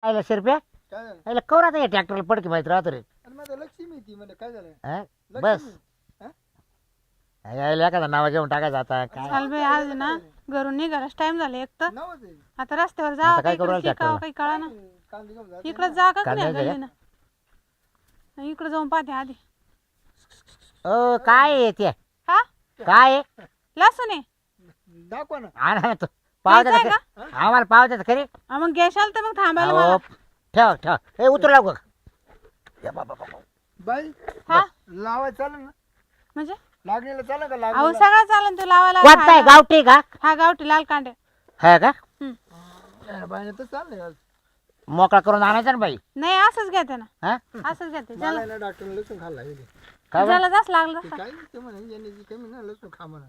आयला शिरप्या काय झालं? आयला कवर आता ट्रॅक्टरला पडकी माहित राहतो रे. आणि माझं लक्ष्मी ती म्हणजे काय झालं? हा? लक्ष्मी. बस हा? यायला एखादा नाव घेऊन टाकायचं आता काय. चाल बाई आज ना घरून निघायलाच टाइम झाला एक तर नवस आहे. आता रस्त्यावर आता जावं काय करू राहिलं शिकावं ट्रॅक्टरला? काही कळा ना कांदे घेऊन जाते इकडं ना. जा का कांदे नाही घ्या. गल्ली ना इकडं जाऊन पाहते आधी. ओ काय आहे ते हा काय आहे? लसूण आहे दाखवा ना. आणा ना तो पाव घ्यायचा द्या आहे आम्हाला पाव द्या खरी. हा, मग घेशाल तर मग थांबायला अहो, मला ठेव ठेव हे उतरू लागू या बाबा बाबा. बाई हा लावाय चालेल ना? म्हणजे लागणीला चालेल का? अहो लागणीला सगळं चालन तू लावायला कोणता आहे खायला. गावठी का हा गावठी लाल कांडे हा का बाईने तर चाललंय आज. मोकळा करून आणायचा ना बाई. नाही असंच घेते ना हा असंच घेते मला ज्याला आहे ना डॉक्टरने लसूण खाल्ला हे. काय बरं? ज्याला जास्त लागलं ते तसं काय ते म्हणे येण्याची कमी ना लसूण खा म्हणा.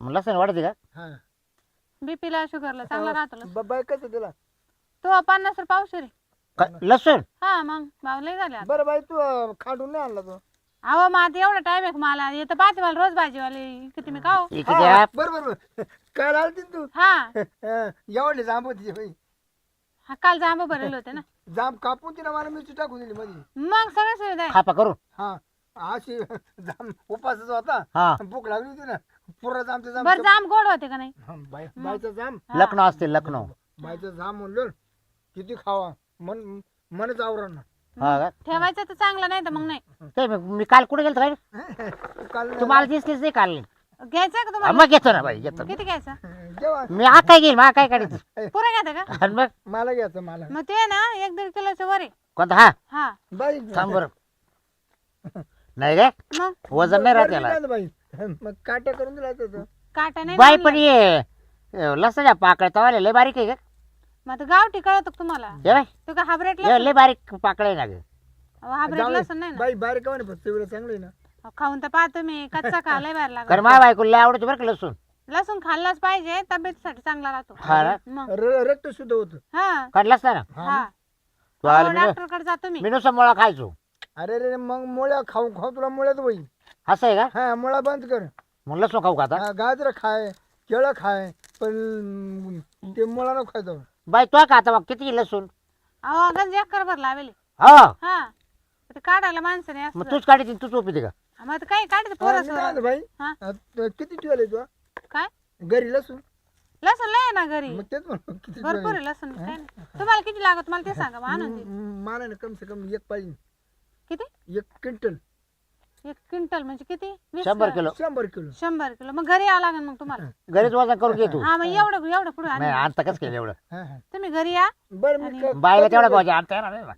मग लसूण वाढते का हा बीपीला शुगरला चांगला राहतो लसूण. बाई कसं दिला? तो 50 रुपये पावशेर आहे. लसूण हा मग भाव लय झाले आता. बरं बाई तू खाडून नाही आणला तो. अहो मग आता एवढा टाइम आहे का मला येतं पाहते मला रोज भाजीवाले किती मी खाऊ इकडे हा, द्या. बरं बरं बरं. काय आलती ना तू? हा एवढे जांब होती बाई. हा काल जांब भरले होते ना जांब कापून तिला मला मिरची टाकून दिली मध्ये. मग सगळं सुविधा आहे. खापा करू हा अशी जांब उपासच होता. हा भूक लागली होती ना. पुरा जांबचं जांब बरं जांब गोड होते का नाही बायचं जांब लखनौ असते लखनौ बायचं जांब म्हणलं किती खावा मनच आवरण. हा का ठेवायचं तर चांगलं नाही तर मग नाही ते मी काल कुठे गेलो काय काल तुम्हाला दिसलीच नाही काल घ्यायचं का हा, तुम्हाला मग घेतो ना बाई घेतो किती घ्यायचं जेव्हा मी हा काय घेईल मग काय काढायचं पुरा घ्यायचं का आणि मग मला घ्यायचं मला मग ते ना 1-1.5 किलोचं वर आहे कोणता हा हा बाई थांब बरं नाही रे मग वजन नाही राहत बरं, मी याला काय बाई मग काटा करून दिला होता. काटा नाही बाई लावला. पण ये लसणाच्या पाकळ्या तवाले लय बारीक आहे का मग आता गावठी कळत तुम्हाला ये बाई तू का हाबरेट ये लसूण लय बारीक पाकळ्या आहे ना ग हाबरेट जाऊ दे. लसूण नाही ना बाई बाहेर का म्हणे फक्त वेळ चांगलं आहे ना. अहो, खाऊन तर पाहतो मी कच्चा खा लय बाहेर लागला कारण माझ्या बायको लय आवडते बरं का लसूण लसूण खाल्लाच पाहिजे तब्येतीसाठी चांगला राहतो हा ना मग रक्त शुद्ध होत. हा काढलास ना हा तू आला मी डॉक्टर कडे जातो मी मी नुसतं मुळा खायचो अरे रे मग मुळ्या खाऊ खाऊ तुला मुळ्यात बाई. असं आहे का हा मुळा बंद कर. मग लसूण खाऊ का आता हा, गाजर खाय केळं खाय पण ते मुळा नको खायचं. बाई तो का आता मग किती लसूण अहो गंज एकर भर लावेल हो हा ते काढायला माणसं नाही मग असं तूच काढते तूच ओपी का मग आता काय काढते हा, पोरं मी काय म्हणतो बाई हा किती ठेवले तू काय घरी लसूण? लसूण लय आहे ना घरी मग तेच म्हणतो किती भरपूर आहे लसूण काय नाही. तुम्हाला किती लागत मला ते सांगा मग आणून दे मला ना कम से कम एक पाहिजे. किती 1 क्विंटल 1 क्विंटल म्हणजे किती 20 100 किलो 100 किलो. 100 किलो मग घरी यावं लागेल मग तुम्हाला घरीच वजन करून घे तू हा मग एवढं पुढे नाही आणता कस केलं एवढं हा, हा. तुम्ही घरी या बरं मी बायला तेवढा भाजी आणता येणार नाही ना.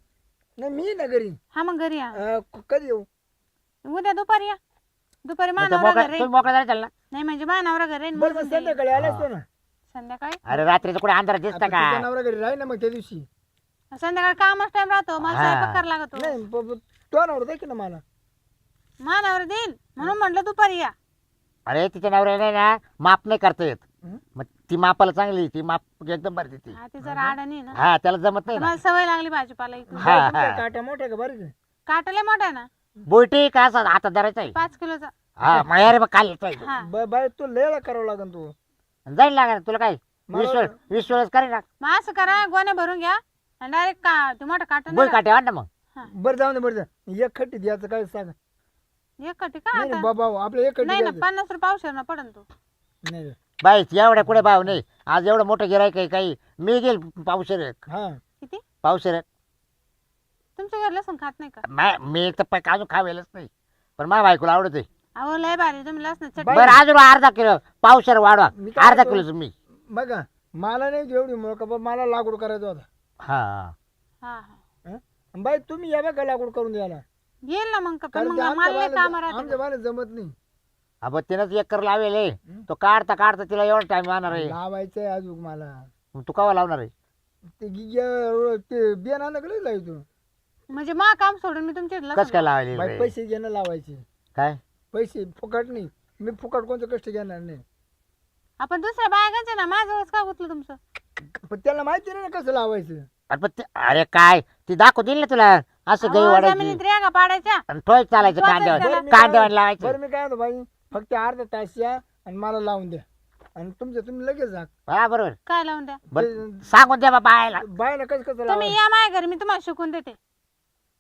नाही मी ना घरी हा मग घरी या कधी येऊ? उद्या दुपारी या दुपारी मग ते मानावरा मोकळा घरी तुम्ही मोकळा जायचं ना नाही म्हणजे मानावरा घरी बरं मग संध्याकाळी आला असतो ना. संध्याकाळी अरे रात्रीचं कुठे अंधारात दिसतं का आता नवरा घरी राही ना मग त्या दिवशी. संध्याकाळी कामच टाइम राहतो मला हा. स्वयंपाक करायला लागतो नाही तो नवरा दे की ना मला. मानावर देईल म्हणून म्हटलं दुपारी या अरे तिच्या नवऱ्याने ना माप नाही करता येत हं? मग ती मापाला चांगली ती माप एकदम भरते ती हा ती जरा अडाणी आहे ना हा त्याला जमत नाही ना मला सवय लागली भाजीपाला इकडून हा तुमचा हा काटा मोठा का बरं का? काटले मोठा आहे ना बोलटी का असं हातात धरायचा आहे 5 किलोचा हा मग अरे मग खाली हा बाय तू लयला करावं लागेल तू. जाईल लागणार तुला काय मला- 20 वेळेस करेन ना मग असं करा गोण्या भरून घ्या आणि डायरेक्ट का ते मोठं काटून बोल काटे वाट ना मग बरं जाऊ दे बरं जा. एक खट्टी द्यायचं काय सांग. एक कटी का नाही आता बाबा आपल्या एक खट्टी नाही ना द्यायचं. 50 रुपये पावशेर ना पडन तू नाही बाई एवढ्या कुठे भाव नाही आज एवढं मोठं गिरायक आहे काही मी गेल पावशेर हा किती पावशेर तुमच्या घर लसूण खात नाही का मी तर अजून खावेलच नाही पण माझ्या बायकोला आवडते अहो लय भारी तुम्ही लसण चटणी बाई- बरं अजून अर्धा किलो पावशेर वाढवा मी काय अर्धा म्हणतो? किलो मी बघा मला नाही एवढी मुळ का मला लागवड करायचा होता. हा हा हा हं? बाई तुम्ही या बघा लागवड करून द्यायला. येईल ना मग पण कारण मग ते आमच्या मला काम बाला- राहते आमच्या बाला जमत नाही. अब तिनंच एकर लावेल आहे. तो काढता काढता तिला एवढा टाइम जाणार आहे लावायचंय अजून मला. मग तू कवा लावणार आहे ते बियाणं कडे लावतो. म्हणजे मा काम सोडून मी तुमच्या कस लसूण काय लावायला बाई रे? पैसे घेणं लावायचे. काय पैसे फुकट नाही. मी फुकट कोणतं कष्ट घेणार नाही. आपण दुसऱ्या बायकांचे ना माझं का गुतलं तुमचं पण त्याला माहिती नाही ना कसं लावायचं. अरे पण अरे काय ती दाखवू दिल ना तुला असं गई अहो, वाढायची जमिनीत रेगा पाडायच्या आणि ठोय चालायचं ठोच कांद्यावर त्याला. बरं, मी काय- कांद्यावर लावायचं बरं मी काय म्हणतो बाई फक्त अर्धा तास या आणि मला लावून द्या. आणि तुमचं तुम्ही लगेच जा हा बरोबर काय लावून द्या बरं सांगून द्या बाबा आयला बायला कसं कसं तुम्ही लावायचं? या माझ्या घरी मी तुम्हाला शिकून देते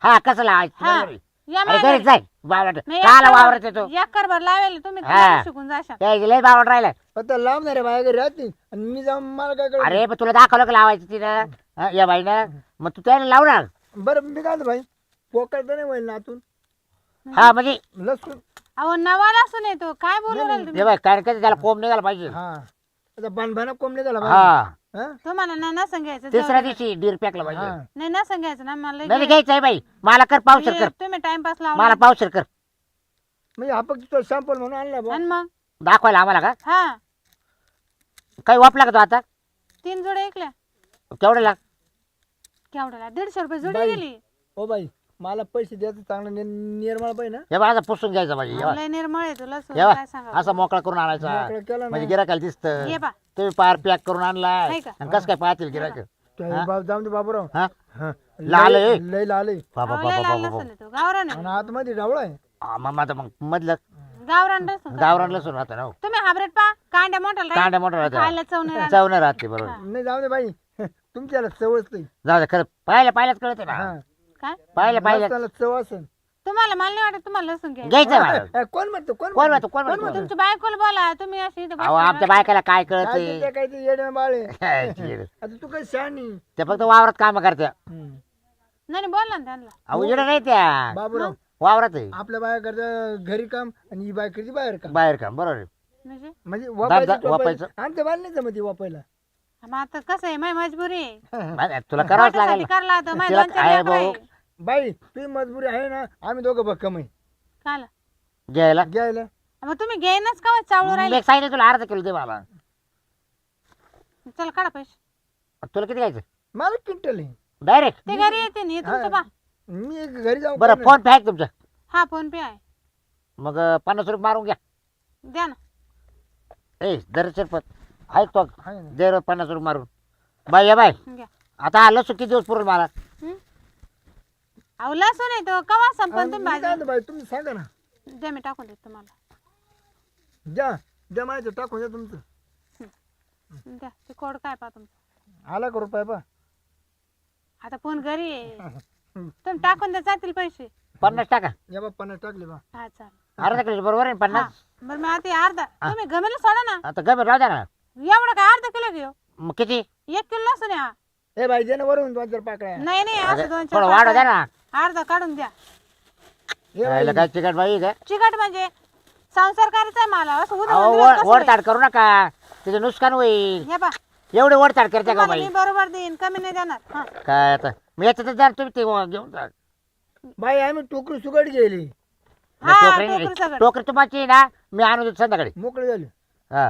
हा कसं लावायचं हा. बरोबर. या अरे माझ्या घरीच घरी जाय बावळट मी काला वावरत येतो एकरभर लावेल तुम्ही हा. तुम्हाला शिकून जाशाल काय लय बावळट राहिला आता लावणार आहे बाया घरी राहते आणि मी जाऊन मला काय कळलं? अरे पण तुला दाखवलं का लावायचं तिनं हा, या बाईनं मग तू त्याला लावणार बरं मी काय म्हणतो भाई पोकळ तर नाही होईल ना आतून हा म्हणजे लसूण अहो नवाला असून येतो काय बोलू नाही, राहिले तुम्ही हे बाय कारण कसं त्याला कोंब निघाला पाहिजे हा आता बनभाना कोंबले झाला हा हा तुम्हाला नसं घ्यायचं तिसऱ्या जाऊ दिवशी डीर पॅकला पाहिजे हा. नाही नसं घ्यायचं ना मला नाही घ्यायचं आहे बाई मला कर पावसर कर तुम्ही टाइमपास मला लावा पावसर कर म्हणजे हा फक्त तो सॅम्पल म्हणून आणला बा आणि मग दाखवायला आम्हाला का हा काही वापला का तो आता 3 जोड्या ऐकल्या केवढं लाग केवढ्याला 150 रुपये जोडी बाई. गेली ओ बाई मला पैसे द्यायचं चांगलं निर्मळ पाहिजे ना हे बा आता पुसून घ्यायचं पाहिजे हे बा. लय निर्मळ आहे तुला हे बा, काय सांगा असा मोकळा करून आणायचा मोकळं केलं म्हणजे ना गिराकाला दिसतं ये बा तुम्ही पार पॅक करून आणलाय आहे का? आणि कसं काय पाहतील गिराक जाऊन दे बाबूराव हा हा. लाल आहे. लय लाल आहे. बाबा अहो, लय बाबा लाल बाबा लसूण आहे तो गावरान आहे. आणि आतमध्ये डावळा आहे मग आता मग मधलं गावरान लसूण गावरान लसूण राहतं ना हो. तुम्ही हायब्रिड पा कांड्या मोठा कांड्या मोठा खायला राहतं चवणे राहणार. चवणं राहते बरोबर हा. नाही जाऊ दे बाई तुमच्याला चवच नाही जाऊ दे खरं पाहिल्याच कळत ना हा काय पाहिलं त्याला चव असेल तुम्हाला मला नाही वाटत तुम्हाला लसूण घ्यायचं घ्यायचं मला. कोण म्हणतो कोण कोण म्हणतो? म्हणतो कोण म्हणतो तुमच्या बायकोला बोला तुम्ही अशी इथं अहो बसता आमच्या ना. बायकाला काय काय कळत ते काय ते येडे बाळे आता तू काय शहाणी ते फक्त वावरात काम करते हम्म. नाही बोला ना त्यांना अहो इकडे नाही त्या बाबूराव वावरात आहे आपल्या बाया करता घरी काम आणि ही बाय करते बाहेर काम बाहेर काम बरोबर आहे. म्हणजे म्हणजे वापायचं. वापायचं आमच्या बाल नाही जमत वापायला मग आता कसं आहे माझी मजबुरी आहे नाही, तुला करावंच पोटासाठी लागेल करला तर माझी तिला 2-4 काय लेकरं भाऊ? आहे. बाई तुझी मजबुरी आहे ना आम्ही दोघं भक्कम आहे काल घ्यायला घ्यायला मग तुम्ही घेईनच का चावळू राहिले मी सांगितलं तुला अर्धा किलो दे मला चला काढा पैसे तुला किती घ्यायचं मला क्विंटल आहे डायरेक्ट ते घरी येते ना, हे तुमचं बा मी एक घरी जाऊ बरं फोन पे आहे का तुमचा हा फोन पे आहे मग 50 रुपये मारून घ्या द्या ना ए दरशे पण ऐकतो आहे ना. दे 50 रुपये मारून बाय या बाय घ्या आता आलं किती दिवस पुरेल मला हं? अहो लसूण आहे तो कवा संपन आणि तुम्ही मी काय भाजी म्हणतो बाई तुम्ही सांगा ना द्या मी टाकून देते तुम्हाला द्या माझं टाकून द्या तुमचं द्या ते कोड काय पा तुमचं आला का रुपये बा आता फोन घरी आहे तुम्ही टाकून द्या जातील पैसे 50 टाका या बा 50 टाकले बा हा चालेल अर्धा किलो बरोबर आहे ना 50 हा. बरं मग आता हे अर्धा तुम्ही गमेला सोडा ना आता गमे राहू द्या ना एवढं काय अर्धा किलो घेऊ मग किती 1 किलो लसूण आहे हा. ए बाई दे ना वरून 2-4 पाकळ्या नाही नाही असं 2-4 थोडं वाढ द्या ना अर्धा काढून द्या ए बाई यायला काय चिकट बाई काय चिकट म्हणजे संसार करायचा आहे मला असं उद्या अहो दिवस कसं वडताड करू नका त्याचं नुकसान होईल होईल? हे बा एवढे वडताड करते का तुम्हाला बाई मी बरोबर देईन कमी नाही देणार हा काय आता मी याच्यातच जा तुम्ही ते घेऊन जा बाई आम्ही टोकरी सुगड गेली हा टोकरी टोकरी सगळं टोकरी तुमची आहे ना मी आणून देतो संध्याकाळी मोकळे झाली हा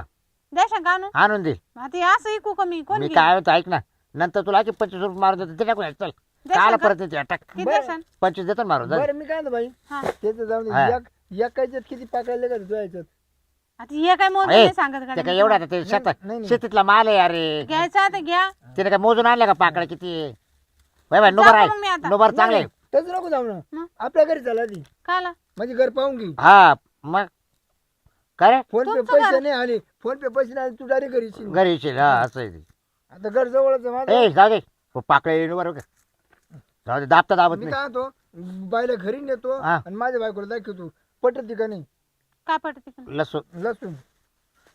द्या का आणून आणून देईल आता हे असं ऐकू कमी कोण मी घेईल? काय होतं ऐक ना नंतर तुला की 25 रुपये मारून देतो ते टाकून चल द्या काल का? परत येते अटक किती बरं. देशान 25 देतो ना मारून जा बरं मी काय म्हणतो बाई हा त्याचं जाऊन हा. एकाच्यात किती पाकळले का तुझ्या याच्यात आता हे काय मोजून ए, नाही सांगत ते गाडी काय एवढं आता ते नाही, नाही. शेतीतला माल आहे अरे घ्यायचं आता घ्या तिने काय मोजून आणलं का पाकडे किती आहे? बाई नुबर जातो मग मी आहे आता. नुबर चांगले नाही, तसं नको जाऊ ना मग? आपल्या घरी चला ती काला म्हणजे घर पाहून घे हा मग काय रे फोन पे तुमचं पैसे घर. नाही आले फोन पे पैसे नाही आले तू डायरेक्ट घरी येशील. घरी येशील हा असं आहे ते. आता घर जवळच आहे माझं. ए जाऊ दे पाकडे नुबर का जाऊ दे दाबता दाबत मी नाही काय होतो बाईला घरी नेतो हा. आणि माझ्या बायकोला दाखवतो पटत का नाही काय पडते लसूण लसूण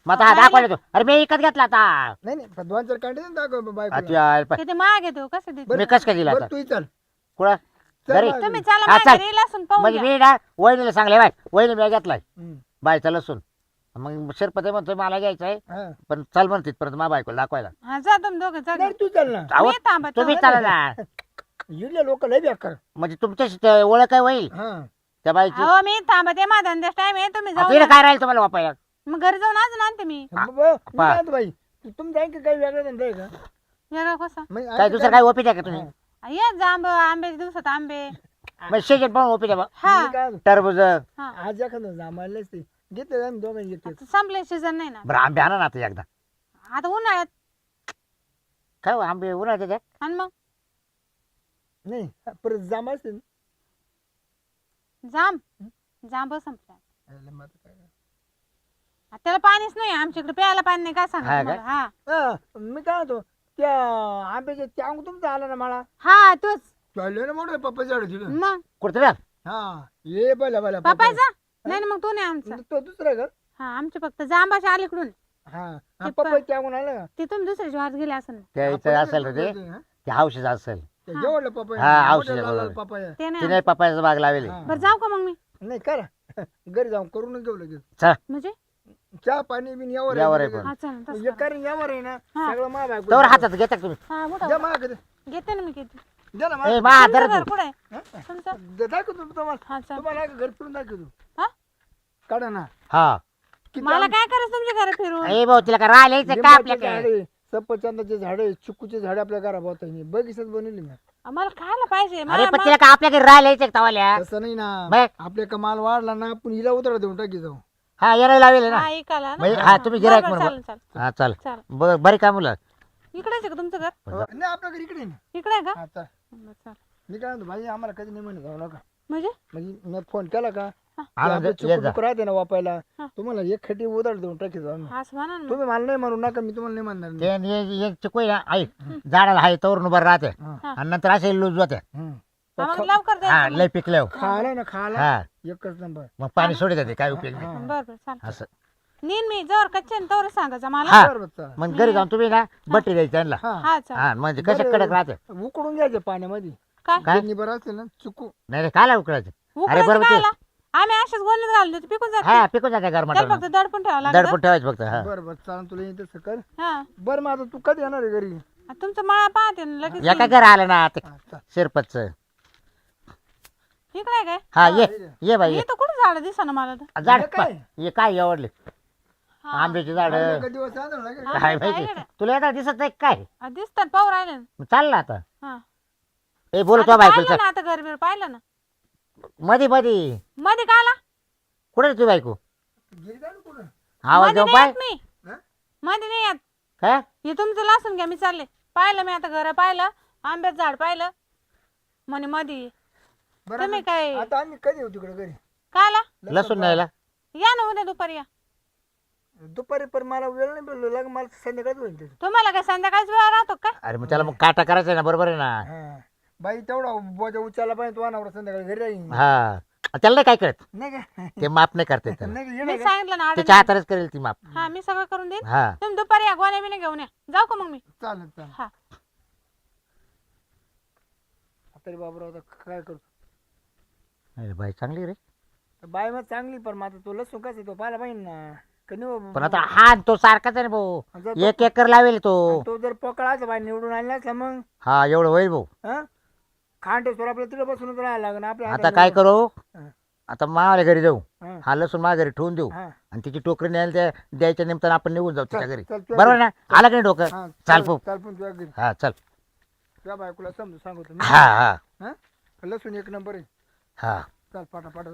मग आता हा दाखवायला येतो अरे मी विकत घेतला आता नाही नाही पण 2-4 कांडे दाखव बायकोला आता यार, पाय. किती महाग येतो कसं देते मी कस काय दिला बरं आता तू चल कुठं चल घरी माझ्या तुम्ही घरी. चला हा, माझ्या चल. घरी लसूण पाहून म्हणजे घ्या. मी ना वहिनीला सांगले बाय वहिनी मी घेतलाय हम्म. बायचा लसूण मग शिरपते म्हणतोय मला घ्यायचं आहे हा. पण चल म्हणते परत मा बायकोला दाखवायला हा जा तुम्ही दोघं जा नाही, तू चल ना अहो, मी थांबत तुम्ही नाही. चला ना इडले लोक लय बेकार म्हणजे तुमच्याशी ते ओळख काय होईल हा त्या बाईची अहो मी थांबते माझा धंद्याच टाइम आहे तुम्ही जाऊ तिला द्या. काय राहील तुम्हाला वापायला मग घरी जाऊन अजून आणते मी हा. मी काय म्हणतो बाई तुम्ही जाईन का काही वेगळा धंदा आहे का वेगळा कसा मग काय दुसरं काय ओपी द्या का तुम्ही ये जांब आंब्याच्या दिवसात आंबे मग शेजन पण ओपी द्या बा. हा मी काय म्हणतो, टरबूज हा आज एखादं जामायलाच ते घेते आम्ही दोघांनी घेते आता संपले सीझन नाही ना बरं आंबे आणा ना आता एकदा आता उन्हाळ्यात काय हो, आंबे उन्हाळ्यात येतात आणि मग नाही परत जांब असते ना. जांब संपल्या यायला मग आता काय. त्याला पाणीच नाही आमच्याकडे, प्यायला पाणी नाही. काय हा सांगा का? हा मी काय होतो त्या आंब्याच्या त्याग तुमचा आला ना मला हा तोच चालले ना मोठं पप्पा झाड तिथं मग कुठे रे? हा ये बला बला पप्पाचा नाही ना, मग तो नाही आमचा. तो दुसरा घर हा आमचे फक्त जांबाच्या अलीकडून. हा ते पप्पा त्यागून आला का ते तुम्ही दुसऱ्याच्या वाट गेले असं त्याचं असेल रे ते, ते हौशीच असेल. जेवढलं पप्पा हा, औषध बरोबर. पप्पा ते नाही तिने पप्पाचा बाग लावेल. बरं जाऊ का मग मी? नाही करा घरी जाऊन करून घेऊ लगेच चल म्हणजे चहा पाणी बिन यावर यावर आहे आहे पण. हा चल तसं एक कारण यावर आहे ना हा. सगळं मा बायको तोवर हातात घेता का तुम्ही? हा द्या कुठं मागं घेते ना मी घेते. द्या ना ए मागं. मा तुमचं धर घर तू. कुठे आहे हा? तुमचं? दाखवतो तुम्हाला हा चल. तुम्हाला घर फिरून दाखवतो हा काढा ना हा किती मला काय करायचं तुमच्या घरात फिरून? ए भाऊ तिला का राहिलेच का लिंबाचे आपल्याकडे? झाडे सफरचंदाचे झाडे चिकूचे झाडे आपल्या घरात बगीचाच बनवली मी आम्हाला खायला पाहिजे. अरे मला- पण तिला का आपल्याकडे राहिलेच का तवाल्या? तसं नाही ना मग? आपल्या कमाल वाढला ना आपण हिला उतरा देऊन टाकी जाऊ हा यायला लावेल ना. हा ऐकायला ना. म्हणजे हा तुम्ही गिरायक बरं, म्हणून चालेल, चालेल. हा चल चालेल. बरी का मुलं? इकडेच आहे का तुमचं घर? नाही आपल्या घरी इकडे आहे ना. इकडे आहे का? हा, चल. बरं, चालेल. मी काय म्हणतो भाई आम्हाला कधी नाही म्हणत जाऊ नका म्हणजे म्हणजे मी फोन केला का आनंद येत जा. चुकून राहते ना वापायला हा. तुम्हाला एक खटी उधार देऊन टाकी जाऊ ना. असं म्हणा ना मग. तुम्ही मला नाही म्हणू नका मी तुम्हाला नाही म्हणणार नाही. ते एक चिकोय ना ऐक झाडाला हाय तोरून उभं राहते हा. आणि नंतर असे लूज होते. हम्म. आम्हाला लवकर हा द्यायचं लय पिकले खायला ना खायला हा एकच नंबर मग पाणी सोडत जाते काय उपयोग नाही. मग. बरं बरं चालेल. असं नीन मी जवळ कच्चे तवर सांगायचं मला. हा बरोबर चला. मग घरी जाऊन तुम्ही ना बट्टी द्यायची त्यांना. हा हा चालेल. हा म्हणजे कशा कडक राहते. उकडून घ्यायचे पाण्यामध्ये काय काय गिरणी बरं असेल ना चुकू नाही रे काला उकळायचं. अरे उकडायचं बरोबर ते खायला? आम्ही अशाच गोणीत घालून देतो पिकून जाते. हा पिकून जाते त्याला गरमाट फक्त दडपून ठेवावं लागतं. दडपून ठेवायचं फक्त. हा बरं बरं चालेल तुला येते कर हा बरं मग आता तू कधी येणार आहे घरी तुमचं मळा पाहते ना लगेच एका येईन. घर आलं ना ते हा, चल. शिरपतच. इकडे आहे काय? हा ये ये बाई हे ये तर कुठं झाड दिसना मला तर. झाड हे काय? ये काय आवडले हा. आंब्याचे झाड एका दिवस आलं ना घरी. हा, काय काय माहिती गड्या? तुला येतात दिसत नाही काय? दिसतात पाहू राहिले ना. मग चाल ना आता. हा ए बोलतो आता बायको पाहिलं ना आता घर बीर पाहिलं ना. मधी मधी मध्ये काला कुठे तू बायको? गेली का ना कुठं? आवाज मध्ये देऊ नाही पाय येत मी. हा? मध्ये नाही येत. काय हे तुमचं लासून घ्या मी चालले. पाहिलं मी आता घर पाहिलं आंब्याचं झाड पाहिलं म्हणे मध्ये बरं तुम्ही काय आता आम्ही कधी येऊ तिकडे घरी काला लसूण न्यायला या ना उद्या दुपारी या. दुपारी पण मला वेळ नाही भेटलो लाग मला संध्याकाळच होईल ते. तुम्हाला काय संध्याकाळच वेळ राहतो काय? अरे मग त्याला मग काटा करायचा ना बरोबर आहे ना. हा. बाई तेवढा बोजा उचलला पाहिजे तो अनावर संध्याकाळी घरी राहील हा त्याला नाही काय कळत नाही का ते माप नाही करते त्याला. नाही का? मी येणं का? सांगितलं ना त्याच्या आडे हातानेच करेल ती माप. हा मी सगळं करून देईन. हा तुम्ही दुपारी या गोण्या बिण्या घेऊन या. जाऊ का मग मी? चालेल चालेल हा तरी बाबराव आता काय करतो अरे बाई चांगली रे. बाय मग चांगली पण मग आता तो लसूण कसं तो पाहिला पाहिजे ना कधी पण आता हा तो सारखाच आहे ना भाऊ. जर तो- एक एकर लावेल तो. तो जर पकडायचा बाय निवडून आणला असला मग हा एवढं होईल भाऊ. हा खांडेश्वर आपल्याला तिथे बसूनच राहायला लागेल आपल्या आता काय करू हा. आता मावाल्या घरी जाऊ हा. हा लसूण माझ्या घरी ठेवून देऊ हा. आणि तिची टोकरी न्यायला त्या द्यायच्या निमित्तानं आपण निघून जाऊ तिच्या घरी. चल, तुझ्या बरोबर घरी. ना आला की नाही डोकं हा, चाल पो चाल पण तुझ्या घरी हा चल तुझ्या बायकोला समजून सांगतो मी. हा हा हा लसूण एक नंबर आहे हा चल पाटा पाटा